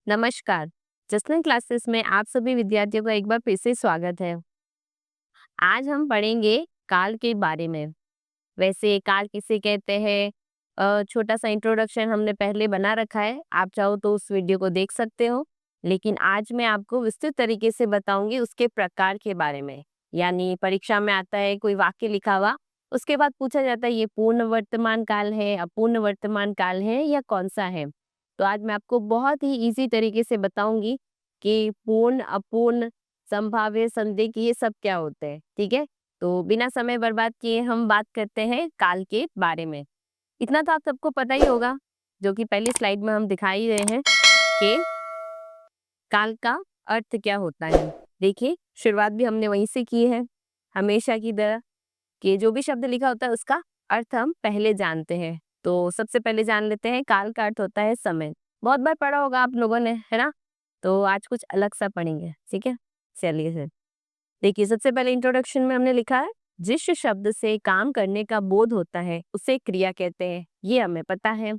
नमस्कार। जसलन क्लासेस में आप सभी विद्यार्थियों का एक बार फिर से स्वागत है। आज हम पढ़ेंगे काल के बारे में। वैसे काल किसे कहते हैं, छोटा सा इंट्रोडक्शन हमने पहले बना रखा है, आप चाहो तो उस वीडियो को देख सकते हो। लेकिन आज मैं आपको विस्तृत तरीके से बताऊंगी उसके प्रकार के बारे में। यानी परीक्षा में आता है कोई वाक्य लिखा हुआ, उसके बाद पूछा जाता है ये पूर्ण वर्तमान काल है, अपूर्ण वर्तमान काल है या कौन सा है। तो आज मैं आपको बहुत ही इजी तरीके से बताऊंगी कि पूर्ण, अपूर्ण, संभाव्य, संदिग्ध ये सब क्या होते हैं। ठीक है, तो बिना समय बर्बाद किए हम बात करते हैं काल के बारे में। इतना तो आप सबको पता ही होगा, जो कि पहली स्लाइड में हम दिखा ही रहे हैं कि काल का अर्थ क्या होता है। देखिए, शुरुआत भी हमने वहीं से की है, हमेशा की तरह, कि जो भी शब्द लिखा होता है उसका अर्थ हम पहले जानते हैं। तो सबसे पहले जान लेते हैं काल का अर्थ होता है समय। बहुत बार पढ़ा होगा आप लोगों ने, है ना? तो आज कुछ अलग सा पढ़ेंगे, ठीक है? चलिए फिर देखिए, सबसे पहले इंट्रोडक्शन में हमने लिखा है जिस शब्द से काम करने का बोध होता है उसे क्रिया कहते हैं। ये हमें पता है।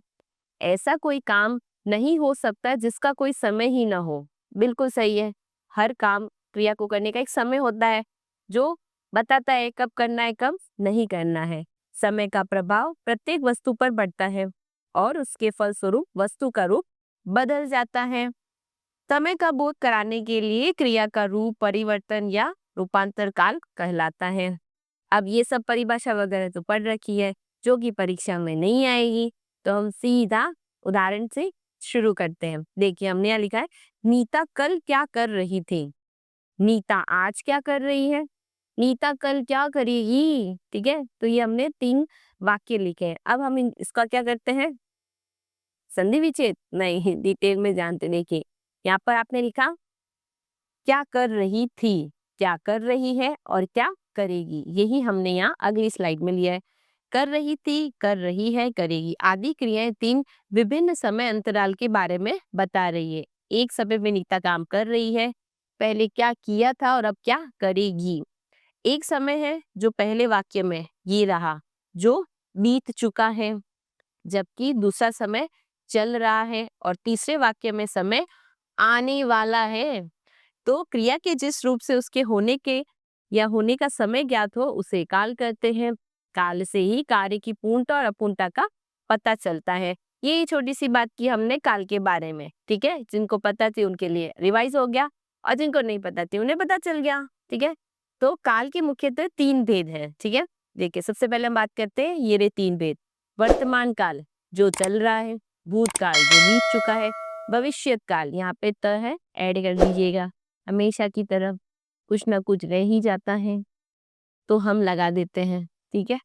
ऐसा कोई काम नहीं हो सकता जिसका कोई समय ही ना हो। बिल्कुल सही है। हर काम, क्रिया को करने का एक समय होता है जो बताता है कब करना है, कब नहीं करना है। समय का प्रभाव प्रत्येक वस्तु पर पड़ता है और उसके फलस्वरूप वस्तु का रूप बदल जाता है। समय का बोध कराने के लिए क्रिया का रूप परिवर्तन या रूपांतर काल कहलाता है। अब ये सब परिभाषा वगैरह तो पढ़ रखी है, जो कि परीक्षा में नहीं आएगी। तो हम सीधा उदाहरण से शुरू करते हैं। देखिए, हमने यहाँ लिखा है नीता कल क्या कर रही थी। नीता आज क्या कर रही है, नीता कल क्या करेगी। ठीक है, तो ये हमने 3 वाक्य लिखे हैं। अब हम इसका क्या करते हैं, संधि विच्छेद नहीं, डिटेल में जानते। देखिए, यहाँ पर आपने लिखा क्या कर रही थी, क्या कर रही है और क्या करेगी। यही हमने यहाँ अगली स्लाइड में लिया है। कर रही थी, कर रही है, करेगी आदि क्रियाएं 3 विभिन्न समय अंतराल के बारे में बता रही है। एक समय में नीता काम कर रही है, पहले क्या किया था और अब क्या करेगी। एक समय है जो पहले वाक्य में ये रहा जो बीत चुका है, जबकि दूसरा समय चल रहा है और तीसरे वाक्य में समय आने वाला है। तो क्रिया के जिस रूप से उसके होने के या होने का समय ज्ञात हो उसे काल कहते हैं। काल से ही कार्य की पूर्णता और अपूर्णता का पता चलता है। ये छोटी सी बात की हमने काल के बारे में, ठीक है? जिनको पता थी उनके लिए रिवाइज हो गया और जिनको नहीं पता थी उन्हें पता चल गया, ठीक है? तो काल के मुख्यतः 3 भेद हैं, ठीक है? देखिए, सबसे पहले हम बात करते हैं ये रहे 3 भेद। वर्तमान काल जो चल रहा है, भूतकाल जो बीत चुका है, भविष्यत काल यहाँ पे त है, ऐड कर दीजिएगा। हमेशा की तरफ कुछ ना कुछ रह ही जाता है तो हम लगा देते हैं, ठीक है?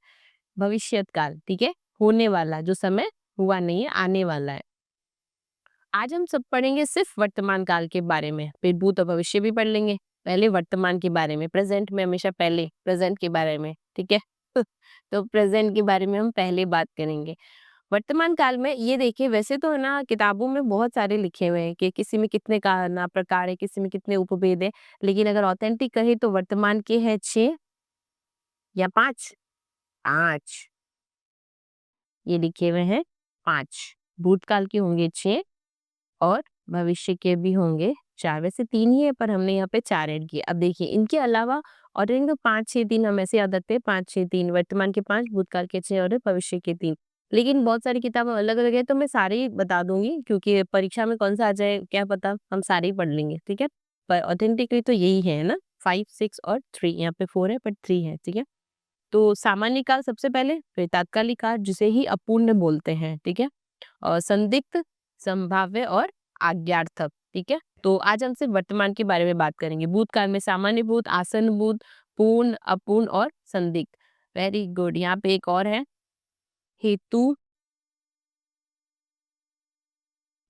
भविष्यत काल, ठीक है? होने वाला, जो समय हुआ नहीं है, आने वाला है। आज हम सब पढ़ेंगे सिर्फ वर्तमान काल के बारे में, फिर भूत और भविष्य भी पढ़ लेंगे। पहले वर्तमान के बारे में, प्रेजेंट में हमेशा पहले प्रेजेंट के बारे में, ठीक है? तो प्रेजेंट के बारे में हम पहले बात करेंगे। वर्तमान काल में ये देखिए, वैसे तो है ना किताबों में बहुत सारे लिखे हुए हैं कि किसी में कितने का ना प्रकार है, किसी में कितने उपभेद है, लेकिन अगर ऑथेंटिक कहे तो वर्तमान के हैं 6 या 5। 5 ये लिखे हुए हैं, 5 भूतकाल के होंगे 6 और भविष्य के भी होंगे 4। वैसे 3 ही है पर हमने यहाँ पे 4 ऐड किए। अब देखिए, इनके अलावा और 5 6 3 हम ऐसे याद रखते हैं, 5 6 3 वर्तमान के 5, भूतकाल के 6 और भविष्य के 3। लेकिन बहुत सारी किताबें अलग अलग है तो मैं सारे ही बता दूंगी, क्योंकि परीक्षा में कौन सा आ जाए क्या पता, हम सारे ही पढ़ लेंगे, ठीक है? पर ऑथेंटिकली तो यही है ना, 5 6 और 3। यहाँ पे 4 है पर 3 है, ठीक है? तो सामान्य काल सबसे पहले, फिर तात्कालिक काल जिसे ही अपूर्ण बोलते हैं, ठीक है? और संदिग्ध, संभाव्य और आज्ञार्थक, ठीक है? तो आज हम सिर्फ वर्तमान के बारे में बात करेंगे। भूतकाल में सामान्य भूत, आसन्न भूत, पूर्ण, अपूर्ण और संदिग्ध। Very good. यहाँ पे एक और है, हेतु,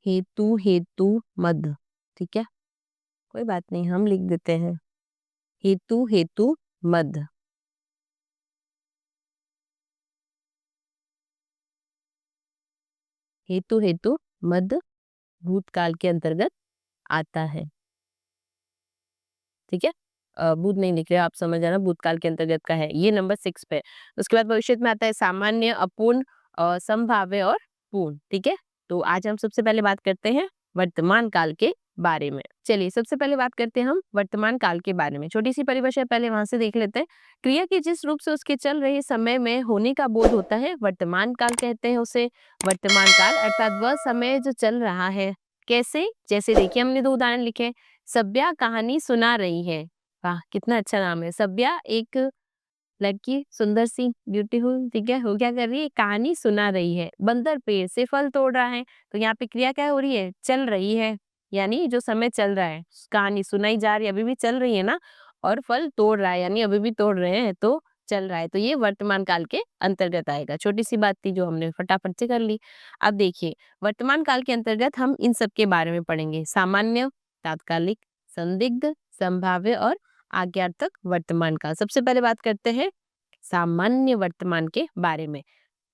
हेतु, हेतु मद, ठीक है? कोई बात नहीं, हम लिख देते हैं हेतु, हेतु मद। हेतु, हेतु मद भूतकाल के अंतर्गत आता है, ठीक है? भूत नहीं लिख रहे, आप समझ जाना, भूतकाल के अंतर्गत का है। ये नंबर 6 पे। उसके बाद भविष्य में आता है सामान्य, अपूर्ण, संभाव्य और पूर्ण, ठीक है? तो आज हम सबसे पहले बात करते हैं वर्तमान काल के बारे में। चलिए सबसे पहले बात करते हैं हम वर्तमान काल के बारे में। छोटी सी परिभाषा पहले वहां से देख लेते हैं। क्रिया की जिस रूप से उसके चल रहे समय में होने का बोध होता है वर्तमान काल कहते हैं उसे। वर्तमान काल अर्थात वह समय जो चल रहा है। कैसे? जैसे देखिए हमने 2 उदाहरण लिखे। सभ्या कहानी सुना रही है। वाह कितना अच्छा नाम है। सभ्या एक लड़की सुंदर सी ब्यूटीफुल, ठीक है, वो क्या कर रही है? कहानी सुना रही है। बंदर पेड़ से फल तोड़ रहा है। तो यहाँ पे क्रिया क्या हो रही है? चल रही है, यानी जो समय चल रहा है, कहानी सुनाई जा रही है, अभी भी चल रही है ना, और फल तोड़ रहा है यानी अभी भी तोड़ रहे हैं, तो चल रहा है, तो ये वर्तमान काल के अंतर्गत आएगा। छोटी सी बात थी जो हमने फटाफट से कर ली। अब देखिए वर्तमान काल के अंतर्गत हम इन सब के बारे में पढ़ेंगे। सामान्य, तात्कालिक, संदिग्ध, संभाव्य और आज्ञार्थक वर्तमान काल। सबसे पहले बात करते हैं सामान्य वर्तमान के बारे में।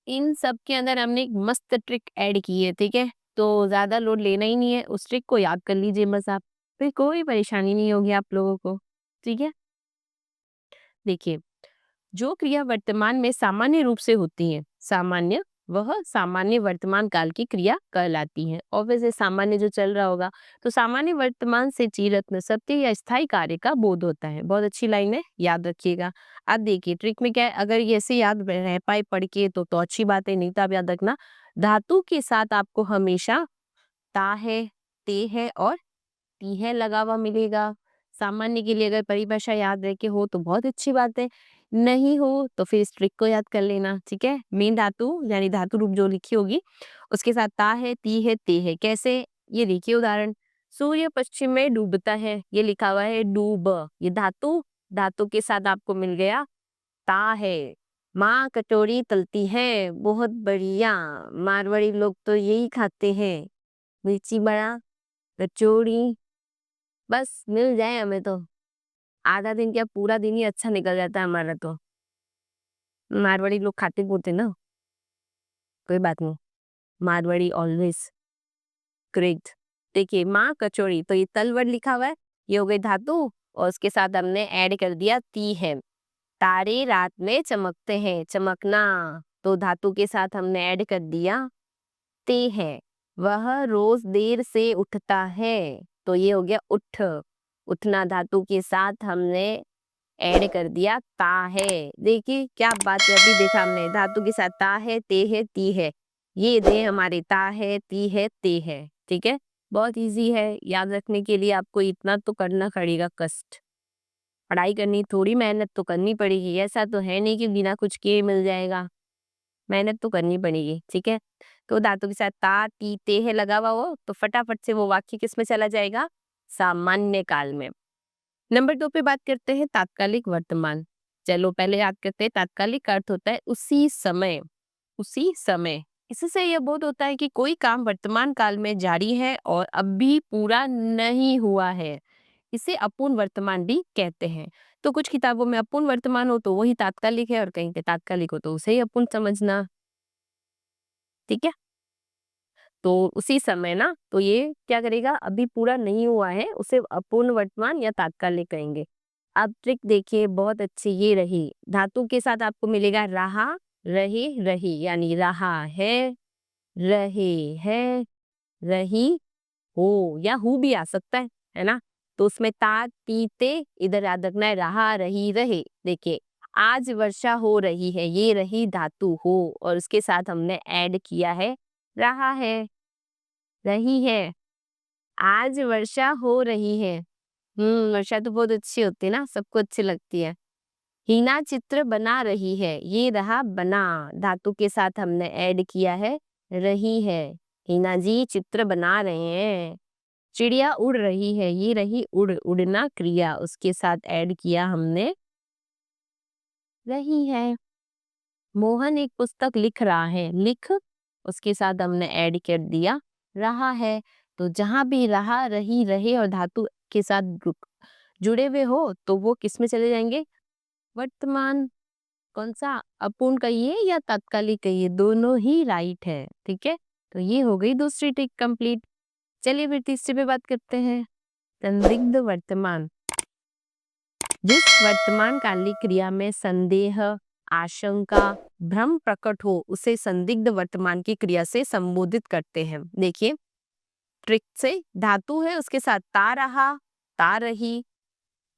इन सब के अंदर हमने एक मस्त ट्रिक ऐड की है, ठीक है, तो ज्यादा लोड लेना ही नहीं है, उस ट्रिक को याद कर लीजिए बस आप, फिर कोई परेशानी नहीं होगी आप लोगों को, ठीक है। देखिए जो क्रिया वर्तमान में सामान्य रूप से होती है, सामान्य, वह सामान्य वर्तमान काल की क्रिया कहलाती है। और वैसे सामान्य जो चल रहा होगा, तो सामान्य वर्तमान से चिरत्न सत्य या स्थायी कार्य का बोध होता है। बहुत अच्छी लाइन है, याद रखिएगा। अब देखिए ट्रिक में क्या है, अगर ये ऐसे याद रह पाए पढ़ के तो अच्छी बात है, नहीं तो आप याद रखना धातु के साथ आपको हमेशा ता है, ते है और ती है लगा हुआ मिलेगा। सामान्य के लिए अगर परिभाषा याद रखे हो तो बहुत अच्छी बात है, नहीं हो तो फिर इस ट्रिक को याद कर लेना, ठीक है। मेन धातु यानी धातु रूप जो लिखी होगी उसके साथ ता है, ती है, ते है। कैसे? ये देखिए उदाहरण, सूर्य पश्चिम में डूबता है, ये लिखा हुआ है डूब, ये धातु, धातु के साथ आपको मिल गया ता है। माँ कचौड़ी तलती है, बहुत बढ़िया, मारवाड़ी लोग तो यही खाते हैं, मिर्ची बड़ा, कचौड़ी, बस मिल जाए हमें तो आधा दिन क्या पूरा दिन ही अच्छा निकल जाता है हमारा तो। मारवाड़ी लोग खाते बोलते ना, कोई बात नहीं, मारवाड़ी ऑलवेज करेक्ट। देखिए माँ कचौड़ी, तो ये तल वर्ड लिखा हुआ है, ये हो गई धातु, और उसके साथ हमने ऐड कर दिया ती है। तारे रात में चमकते हैं, चमकना, तो धातु के साथ हमने ऐड कर दिया ते है। वह रोज देर से उठता है, तो ये हो गया उठ, उठना धातु के साथ हमने ऐड कर दिया ता है। देखिए क्या बात है, अभी देखा हमने धातु के साथ ता है, ते है, ती है, ये दे हमारे ता है, ती है, ते है, ठीक है। बहुत इजी है, याद रखने के लिए आपको इतना तो करना पड़ेगा कष्ट, पढ़ाई करनी, थोड़ी मेहनत तो करनी पड़ेगी, ऐसा तो है नहीं कि बिना कुछ किए मिल जाएगा, मेहनत तो करनी पड़ेगी, ठीक है। तो धातु के साथ ता, ती, ते है लगा हुआ हो तो फटाफट से वो वाक्य किसमें चला जाएगा? सामान्य काल में। नंबर 2 पे बात करते हैं तात्कालिक वर्तमान। चलो पहले याद करते हैं, तात्कालिक का अर्थ होता है उसी समय, उसी समय। इससे यह बोध होता है कि कोई काम वर्तमान काल में जारी है और अभी पूरा नहीं हुआ है। इसे अपूर्ण वर्तमान भी कहते हैं। तो कुछ किताबों में अपूर्ण वर्तमान हो तो वही तात्कालिक है, और कहीं पे तात्कालिक हो तो उसे ही अपूर्ण समझना, ठीक है। तो उसी समय ना, तो ये क्या करेगा, अभी पूरा नहीं हुआ है उसे अपूर्ण वर्तमान या तात्कालिक कहेंगे। अब ट्रिक देखिए बहुत अच्छी, ये रही, धातु के साथ आपको मिलेगा रहा, रहे, रही, यानी रहा रहे है, रही हो, या हु भी आ सकता है ना। तो उसमें ता, ती, ते, इधर याद रखना है रहा, रही, रहे। देखिए आज वर्षा हो रही है, ये रही धातु हो, और उसके साथ हमने ऐड किया है रहा है, रही है, आज वर्षा हो रही है। वर्षा तो बहुत अच्छी होती है ना, सबको अच्छी लगती है। हीना चित्र बना रही है, ये रहा बना, धातु के साथ हमने ऐड किया है रही है, हीना जी चित्र बना रहे हैं। चिड़िया उड़ रही है, ये रही उड़, उड़ना क्रिया, उसके साथ ऐड किया हमने रही है। मोहन एक पुस्तक लिख रहा है, लिख, उसके साथ हमने ऐड कर दिया रहा है। तो जहां भी रहा, रही, रहे और धातु के साथ जुड़े हुए हो तो वो किस में चले जाएंगे? वर्तमान। कौन सा, अपूर्ण कहिए या तात्कालिक कहिए, दोनों ही राइट है, ठीक है। तो ये हो गई दूसरी ट्रिक कंप्लीट। चलिए फिर तीसरे पे बात करते हैं, संदिग्ध वर्तमान। जिस वर्तमान कालिक क्रिया में संदेह, आशंका, भ्रम प्रकट हो उसे संदिग्ध वर्तमान की क्रिया से संबोधित करते हैं। देखिए ट्रिक से धातु है उसके साथ ता रहा, ता रही,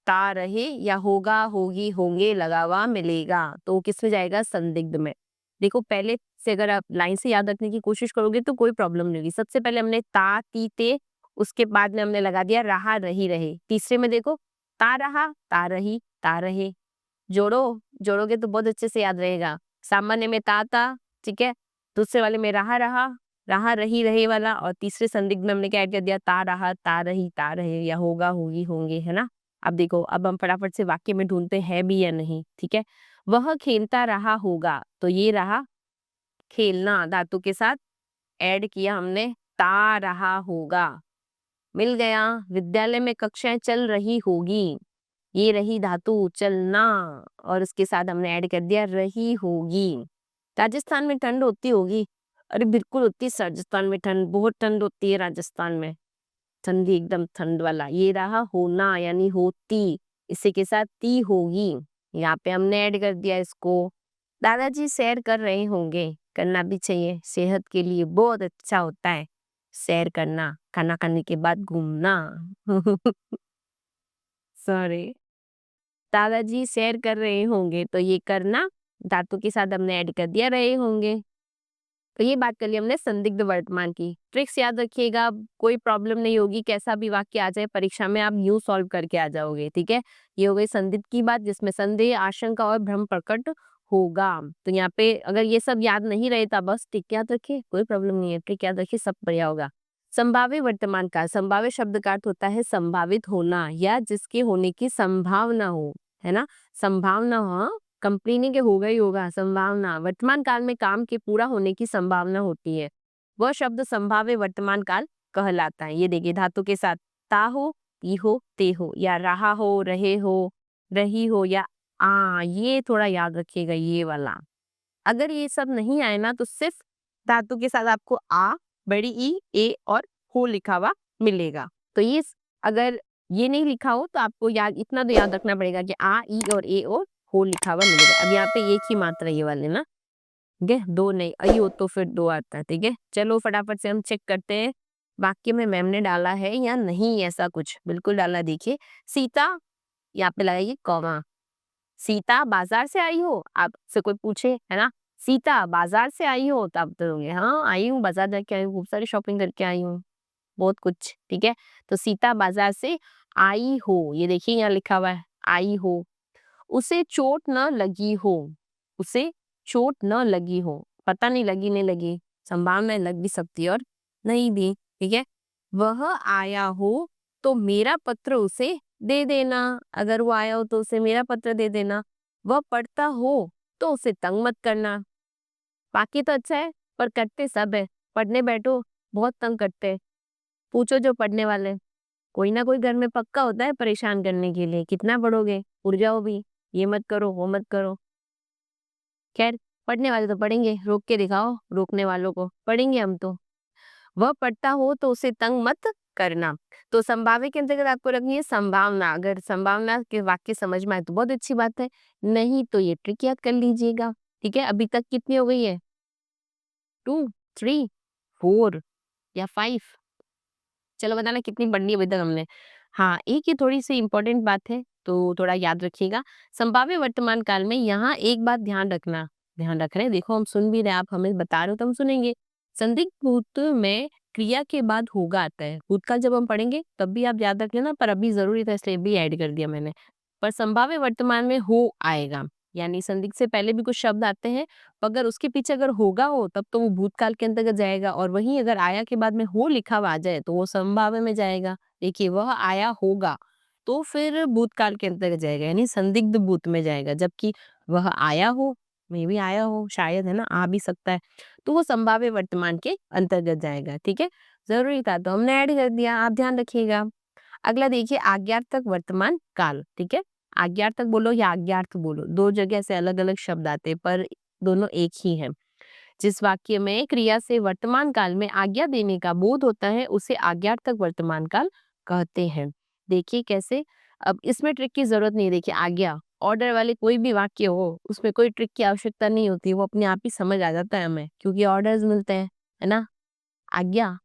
ता रहे या होगा, होगी, होंगे लगा हुआ मिलेगा, तो किस में जाएगा? संदिग्ध में। देखो पहले से अगर आप लाइन से याद रखने की कोशिश करोगे तो कोई प्रॉब्लम नहीं होगी। सबसे पहले हमने ता, ती, ते, उसके बाद में हमने लगा दिया रहा, रही, रहे। तीसरे में देखो ता रहा, ता रही, ता रहे। जोड़ो, जोड़ोगे तो बहुत अच्छे से याद रहेगा। सामान्य में ता था, ठीक है? दूसरे वाले में रहा रहा, रहा रही रहे वाला, और तीसरे संदिग्ध में हमने क्या ऐड कर दिया? ता रहा, ता रही, ता रहे, या होगा, होगी, होंगे, है ना? अब देखो, अब हम फटाफट से वाक्य में ढूंढते हैं भी या नहीं, ठीक है? वह खेलता रहा होगा, तो ये रहा खेलना, धातु के साथ ऐड किया हमने, ता रहा होगा। मिल गया। विद्यालय में कक्षाएं चल रही होगी, ये रही धातु चलना, और उसके साथ हमने ऐड कर दिया रही होगी। राजस्थान में ठंड होती होगी? अरे बिल्कुल होती है राजस्थान में ठंड, बहुत ठंड होती है राजस्थान में, ठंडी एकदम ठंड वाला। ये रहा होना यानी होती, इसी के साथ ती होगी, यहाँ पे हमने ऐड कर दिया इसको। दादाजी सैर कर रहे होंगे, करना भी चाहिए, सेहत के लिए बहुत अच्छा होता है सैर करना, खाना खाने के बाद घूमना। सॉरी, दादाजी सैर कर रहे होंगे, तो ये करना धातु के साथ हमने ऐड कर दिया रहे होंगे। तो ये बात कर ली हमने संदिग्ध वर्तमान की। ट्रिक्स याद रखिएगा, कोई प्रॉब्लम नहीं होगी, कैसा भी वाक्य आ जाए परीक्षा में आप यूं सॉल्व करके आ जाओगे, ठीक है? ये हो गई संदिग्ध की बात, जिसमें संदेह, आशंका और भ्रम प्रकट होगा। तो यहाँ पे अगर ये सब याद नहीं रहे तो बस ट्रिक याद रखिए, कोई प्रॉब्लम नहीं है, ट्रिक याद रखिए, सब बढ़िया होगा। संभाव्य वर्तमान काल, संभाव्य शब्द का अर्थ होता है संभावित होना या जिसके होने की संभावना हो, है ना? संभावना हो, कंपनी नहीं कि होगा ही होगा, संभावना। वर्तमान काल में काम के पूरा होने की संभावना होती है, वह शब्द संभाव्य वर्तमान काल कहलाता है। ये देखिए धातु के साथ ता हो, ती हो, ते हो, या रहा हो, रहे हो, रही हो, या ये थोड़ा याद रखिएगा ये वाला। अगर ये सब नहीं आए ना तो सिर्फ धातु के साथ आपको बड़ी ई, ए और हो लिखा हुआ मिलेगा। तो अगर ये नहीं लिखा हो तो आपको याद, इतना तो याद रखना पड़ेगा कि ई और ए और हो लिखा हुआ मिलेगा। अब यहाँ पे एक ही मात्रा ये वाले ना, ठीक है? दो नहीं, आई हो तो फिर दो आता है, ठीक है? चलो फटाफट से हम चेक करते हैं वाक्य में मैम ने डाला है या नहीं, ऐसा कुछ बिल्कुल डाला। देखिए सीता, यहाँ पे लगाइए कॉमा, सीता बाजार से आई हो, आपसे कोई पूछे, है ना? सीता बाजार से आई हो, तो आप बोलोगे हाँ आई हूँ, बाजार जाके आई हूँ, खूब सारी शॉपिंग करके आई हूँ, बहुत कुछ, ठीक है? तो सीता बाजार से आई हो, ये देखिए यहाँ लिखा हुआ है आई हो। उसे चोट न लगी हो, उसे चोट न लगी हो, पता नहीं लगी नहीं लगी, संभावना लग भी सकती है और नहीं भी, ठीक है? वह आया हो तो मेरा पत्र उसे दे देना, अगर वो आया हो तो उसे मेरा पत्र दे देना। वह पढ़ता हो तो उसे तंग मत करना। बाकी तो अच्छा है पर करते सब है, पढ़ने बैठो बहुत तंग करते हैं। पूछो जो पढ़ने वाले, कोई ना कोई घर में पक्का होता है परेशान करने के लिए, कितना पढ़ोगे, उड़ जाओ भी, ये मत करो वो मत करो। खैर पढ़ने वाले तो पढ़ेंगे, रोक के दिखाओ रोकने वालों को, पढ़ेंगे हम तो। वह पढ़ता हो तो उसे तंग मत करना। तो संभाव्य के अंतर्गत आपको रखनी है संभावना, अगर संभावना के वाक्य समझ में आए तो बहुत अच्छी बात है, नहीं तो ये ट्रिक याद कर लीजिएगा, ठीक है? अभी तक कितनी हो गई है? 2, 3, 4 या 5? चलो बताना कितनी पढ़नी है अभी तक हमने। हाँ, एक ये थोड़ी-सी इम्पोर्टेंट बात है, तो थोड़ा याद रखिएगा। संभाव्य वर्तमान काल में यहाँ एक बात ध्यान रखना, ध्यान रख रहे हैं, देखो हम सुन भी रहे हैं, आप हमें बता रहे हो तो हम सुनेंगे। संदिग्ध भूत में क्रिया के बाद होगा आता है। भूतकाल जब हम पढ़ेंगे तब भी आप याद रख लेना, पर अभी ज़रूरी था इसलिए भी ऐड कर दिया मैंने। पर संभाव्य वर्तमान में हो आएगा, यानी संदिग्ध से पहले भी कुछ शब्द आते हैं, अगर उसके पीछे अगर होगा हो तब तो वो भूतकाल के अंतर्गत जाएगा, और वहीं अगर आया के बाद में हो लिखा हुआ आ जाए तो वो संभाव्य में जाएगा। देखिए वह आया होगा तो फिर भूतकाल के अंतर्गत जाएगा, यानी संदिग्ध भूत में जाएगा, जबकि वह आया हो, मे भी आया हो, शायद, है ना, आ भी सकता है, तो वो संभाव्य वर्तमान के अंतर्गत जाएगा, ठीक है? जरूरी था तो हमने ऐड कर दिया, आप ध्यान रखिएगा। अगला देखिए आज्ञार्थक वर्तमान काल, ठीक है? आज्ञार्थक बोलो या आज्ञार्थ बोलो, दो जगह से अलग अलग शब्द आते हैं पर दोनों एक ही है। जिस वाक्य में क्रिया से वर्तमान काल में आज्ञा देने का बोध होता है उसे आज्ञार्थक वर्तमान काल कहते हैं। देखिए कैसे, अब इसमें ट्रिक की जरूरत नहीं है। देखिए आज्ञा, ऑर्डर वाले कोई भी वाक्य हो उसमें कोई ट्रिक की आवश्यकता नहीं होती, वो अपने आप ही समझ आ जाता है हमें, क्योंकि ऑर्डर्स मिलते हैं, है ना? आज्ञा,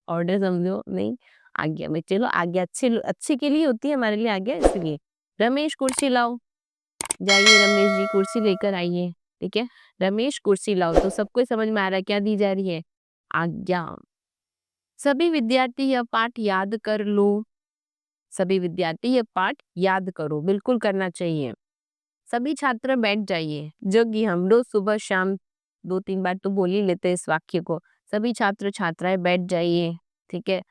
ऑर्डर समझो नहीं, आज्ञा में। चलो आज्ञा अच्छे के लिए होती है, हमारे लिए आज्ञा इसलिए। रमेश कुर्सी लाओ, जाइए रमेश जी कुर्सी लेकर आइए, ठीक है। रमेश कुर्सी लाओ, तो सबको समझ में आ रहा है क्या दी जा रही है, आज्ञा। सभी विद्यार्थी यह पाठ याद कर लो, सभी विद्यार्थी यह पाठ याद करो, बिल्कुल करना चाहिए। सभी छात्र बैठ जाइए, जगी हम रोज सुबह शाम 2-3 बार तो बोल ही लेते हैं इस वाक्य को। सभी छात्र छात्राएं बैठ जाइए, ठीक है।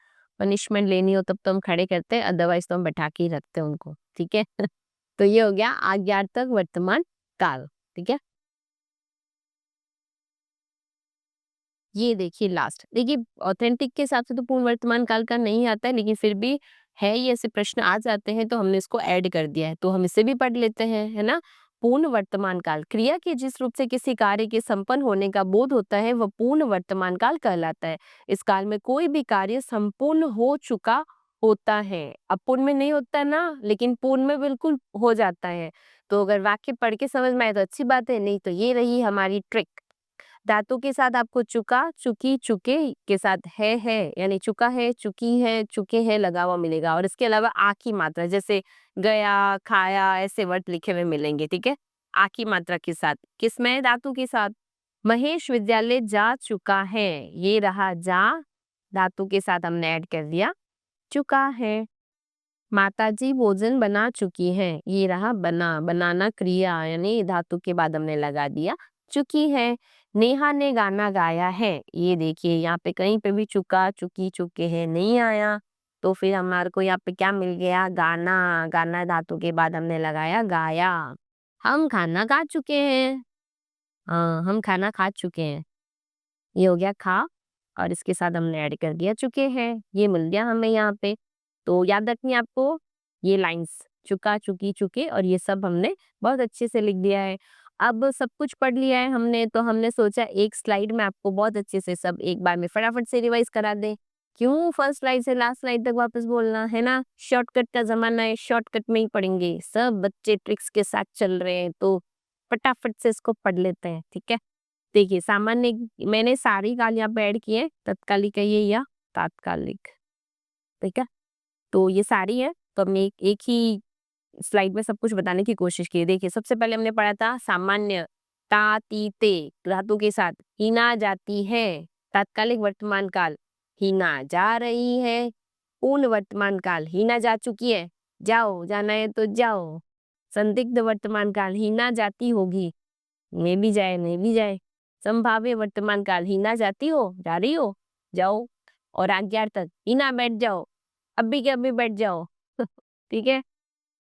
पनिशमेंट लेनी हो तब तो हम खड़े करते हैं, अदरवाइज तो हम बैठा के ही रखते हैं उनको, ठीक है। तो ये हो गया आज्ञार्थक वर्तमान काल, ठीक है। ये देखिए लास्ट, देखिए ऑथेंटिक के हिसाब से तो पूर्ण वर्तमान काल का नहीं आता है, लेकिन फिर भी है, ये ऐसे प्रश्न आ जाते हैं तो हमने इसको ऐड कर दिया है, तो हम इसे भी पढ़ लेते हैं, है ना। पूर्ण वर्तमान काल, क्रिया के जिस रूप से किसी कार्य के संपन्न होने का बोध होता है वह पूर्ण वर्तमान काल कहलाता है। इस काल में कोई भी कार्य संपूर्ण हो चुका होता है, अपूर्ण में नहीं होता ना, लेकिन पूर्ण में बिल्कुल हो जाता है। तो अगर वाक्य पढ़ के समझ में आए तो अच्छी बात है, नहीं तो ये रही हमारी ट्रिक। धातु के साथ आपको चुका, चुकी, चुके के साथ है, यानी चुका है, चुकी है, चुके हैं लगा हुआ मिलेगा, और इसके अलावा आ की मात्रा जैसे गया, खाया, ऐसे वर्ड लिखे हुए मिलेंगे, ठीक है। आ की मात्रा के साथ, किसमें, धातु के साथ। महेश विद्यालय जा चुका है, ये रहा जा, धातु के साथ हमने ऐड कर दिया चुका है। माताजी भोजन बना चुकी हैं, ये रहा बना, बनाना क्रिया, यानी धातु के बाद हमने लगा दिया चुकी है। नेहा ने गाना गाया है, ये देखिए यहाँ पे कहीं पे भी चुका, चुकी, चुके हैं नहीं आया, तो फिर हमारे को यहाँ पे क्या मिल गया, गाना। गाना धातु के बाद हमने लगाया गाया। हम खाना खा चुके हैं, हाँ हम खाना खा चुके हैं, ये हो गया खा, और इसके साथ हमने ऐड कर दिया चुके हैं, ये मिल गया हमें यहाँ पे। तो याद रखनी है आपको ये लाइंस, चुका, चुकी, चुके, और ये सब हमने बहुत अच्छे से लिख दिया है। अब सब कुछ पढ़ लिया है हमने, तो हमने सोचा एक स्लाइड में आपको बहुत अच्छे से सब एक बार में फटाफट से रिवाइज करा दें। क्यों फर्स्ट स्लाइड से लास्ट स्लाइड तक वापस बोलना है ना, शॉर्टकट का जमाना है, शॉर्टकट में ही पढ़ेंगे, सब बच्चे ट्रिक्स के साथ चल रहे हैं, तो फटाफट से इसको पढ़ लेते हैं, ठीक है। देखिए सामान्य, मैंने सारी काल यहाँ पे ऐड की है, तत्कालिक कहिए या तात्कालिक, ठीक है। तो ये सारी है, तो हमने एक ही स्लाइड में सब कुछ बताने की कोशिश की है। देखिए सबसे पहले हमने पढ़ा था सामान्य, ता ती ते धातु के साथ, हिना जाती है, तात्कालिक वर्तमान काल, हिना जा रही है। पूर्ण वर्तमान काल, हिना जा चुकी है, जाओ, जाना है तो जाओ। संदिग्ध वर्तमान काल, हिना जाती होगी, मैं भी जाए नहीं भी जाए। संभाव्य वर्तमान काल, हिना जाती हो, जा रही हो, जाओ। और आज्ञार्थक, हिना बैठ जाओ, अभी के अभी बैठ जाओ। ठीक है,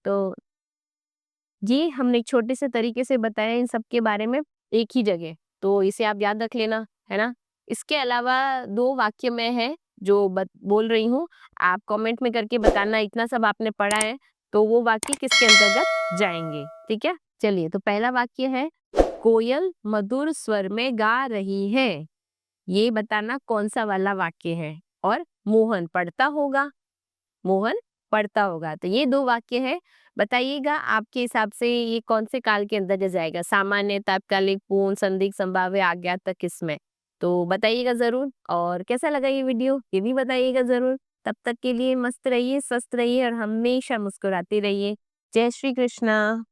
तो ये हमने एक छोटे से तरीके से बताया इन सब के बारे में एक ही जगह, तो इसे आप याद रख लेना, है ना। इसके अलावा 2 वाक्य में है जो बोल रही हूँ, आप कमेंट में करके बताना इतना सब आपने पढ़ा है तो वो वाक्य किसके अंतर्गत जाएंगे, ठीक है। चलिए, तो पहला वाक्य है, कोयल मधुर स्वर में गा रही है, ये बताना कौन सा वाला वाक्य है। और मोहन पढ़ता होगा, मोहन पढ़ता होगा, तो ये 2 वाक्य है। बताइएगा आपके हिसाब से ये कौन से काल के अंदर जाएगा, सामान्य, तात्कालिक, पूर्ण, संदिग्ध, संभाव्य, आज्ञार्थक, किसमें। तो बताइएगा जरूर, और कैसा लगा ये वीडियो ये भी बताइएगा जरूर। तब तक के लिए मस्त रहिए, स्वस्थ रहिए और हमेशा मुस्कुराते रहिए। जय श्री कृष्णा।